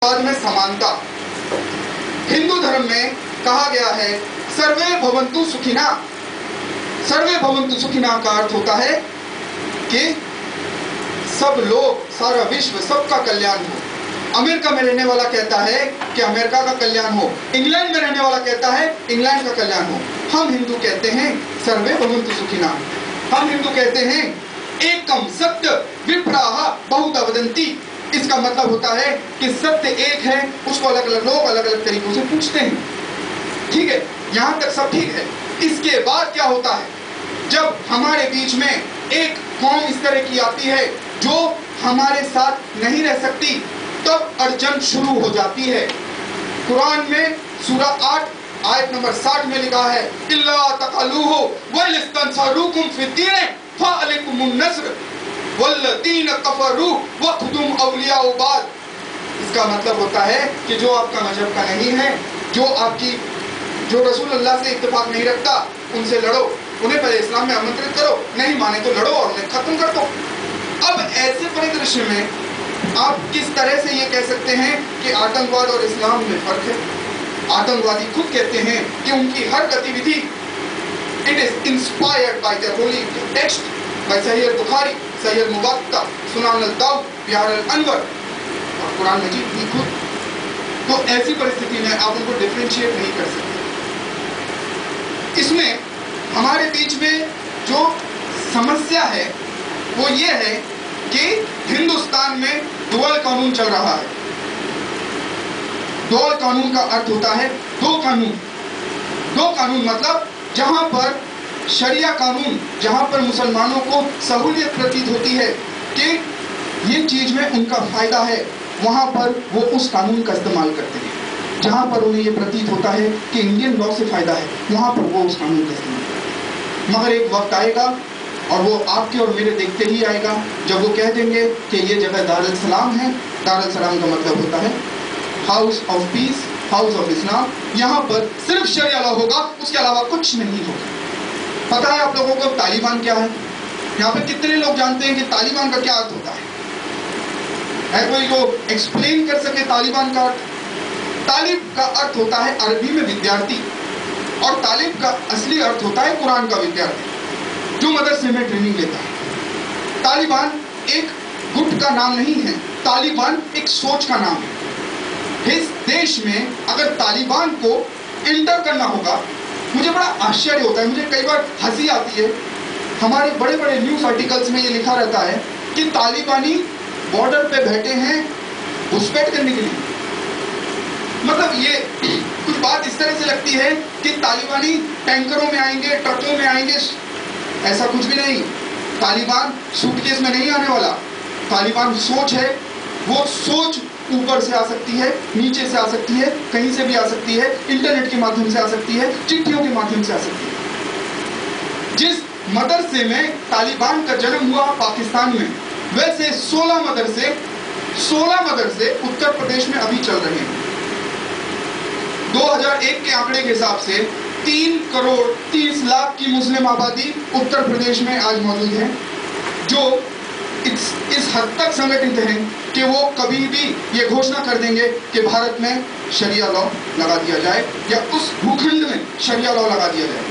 बाद में समानता। हिंदू धर्म में कहा गया है सर्वे भवन्तु सुखिना। सर्वे भवन्तु सुखिना का अर्थ होता है कि सब लोग, सारा विश्व, सबका कल्याण हो। अमेरिका में रहने वाला कहता है कि अमेरिका का कल्याण हो, इंग्लैंड में रहने वाला कहता है इंग्लैंड का कल्याण हो। हम हिंदू कहते हैं सर्वे भवन्तु सुखिना। हम हिंदू कहते हैं एकम सत्य विप्राः बहुधा वदन्ति। इसका मतलब होता है कि सत्य एक है, उसको अलग अलग लोग अलग अलग तरीकों से पूछते हैं। ठीक है, यहां तक सब ठीक है। इसके बाद क्या होता है, जब हमारे बीच में एक कौम इस तरह की आती है जो हमारे साथ नहीं रह सकती, तब अड़चन शुरू हो जाती है। कुरान में सूरा 8 आयत नंबर 60 में लिखा है इल्ला तक़लूहु वलिस्तंसरुकुम फिद्दीन फअलैकुमुन नस्र वल्लदीन कफरू वखुदुम औलियाउ बाद। इसका मतलब होता है कि जो आपका मजहब का नहीं है, जो रसूल अल्लाह से इत्तेफाक नहीं रखता, उनसे लड़ो, उन्हें पहले इस्लाम में आमंत्रित करो, नहीं माने तो लड़ो और उन्हें खत्म कर दो। अब ऐसे परिदृश्य में आप किस तरह से ये कह सकते हैं कि आतंकवाद और इस्लाम में फर्क है? आतंकवादी खुद कहते हैं कि उनकी हर गतिविधि it is inspired by the holy text, by सहीह बुखारी, सहीह मुवत्ता, सुनान अल-दाऊद, बिहार अल-अनवर और कुरान मजीद भी खुद। तो ऐसी परिस्थिति में आप उनको डिफरेंशिएट नहीं कर सकते। इसमें हमारे बीच में जो समस्या है वो ये है कि हिंदुस्तान में दुअल कानून चल रहा है। दुअल कानून का अर्थ होता है दो कानून। दो कानून मतलब जहां पर शरिया कानून, जहां पर मुसलमानों को सहूलियत प्रतीत होती है कि ये चीज में उनका फायदा है, वहां पर वो उस कानून का इस्तेमाल करते हैं। जहां पर उन्हें ये प्रतीत होता है कि इंडियन लॉ से फायदा है, वहां पर वो उस कानून का इस्तेमाल करते हैं। मगर एक वक्त आएगा और वो आपके और मेरे देखते ही आएगा जब वो कह देंगे कि ये जगह दारुल सलाम है। दारुल सलाम का मतलब होता है house of peace, house of Islam. यहाँ पर सिर्फ शरिया लॉ होगा, उसके अलावा कुछ नहीं होगा। पता है आप लोगों को तालिबान क्या है? यहाँ पे कितने लोग जानते हैं कि तालिबान का क्या अर्थ होता है? कोई जो एक्सप्लेन कर सके तालिबान का अर्थ? तालिब का अर्थ होता है अरबी में विद्यार्थी, और तालिब का असली अर्थ होता है कुरान का विद्यार्थी जो मदरसे में ट्रेनिंग लेता है। तालिबान एक गुट का नाम नहीं है, तालिबान एक सोच का नाम है। इस देश में अगर तालिबान को एंटर करना होगा, मुझे बड़ा आश्चर्य होता है, मुझे कई बार हंसी आती है। हमारे बड़े बड़े न्यूज आर्टिकल्स में ये लिखा रहता है कि तालिबानी बॉर्डर पे बैठे हैं घुसपैठ करने के लिए। मतलब ये कुछ बात इस तरह से लगती है कि तालिबानी टैंकरों में आएंगे, ट्रकों में आएंगे। ऐसा कुछ भी नहीं। तालिबान सूटकेस में नहीं आने वाला। तालिबान सोच है। वो सोच ऊपर से आ सकती है, नीचे से आ सकती है, कहीं से भी आ सकती है, इंटरनेट के माध्यम से आ सकती है, चिट्ठियों के माध्यम से आ सकती है। जिस मदरसे में तालिबान का जन्म हुआ पाकिस्तान में, वैसे 16 मदरसे उत्तर प्रदेश में अभी चल रहे हैं। 2001 के आंकड़े के हिसाब से 3 करोड़ 30 लाख की मुस्लिम आबादी उत्तर प्रदेश में आज मौजूद है, जो इस हद तक संगठित हैं कि वो कभी भी ये घोषणा कर देंगे कि भारत में शरिया लॉ लगा दिया जाए या उस भूखंड में शरिया लॉ लगा दिया जाए।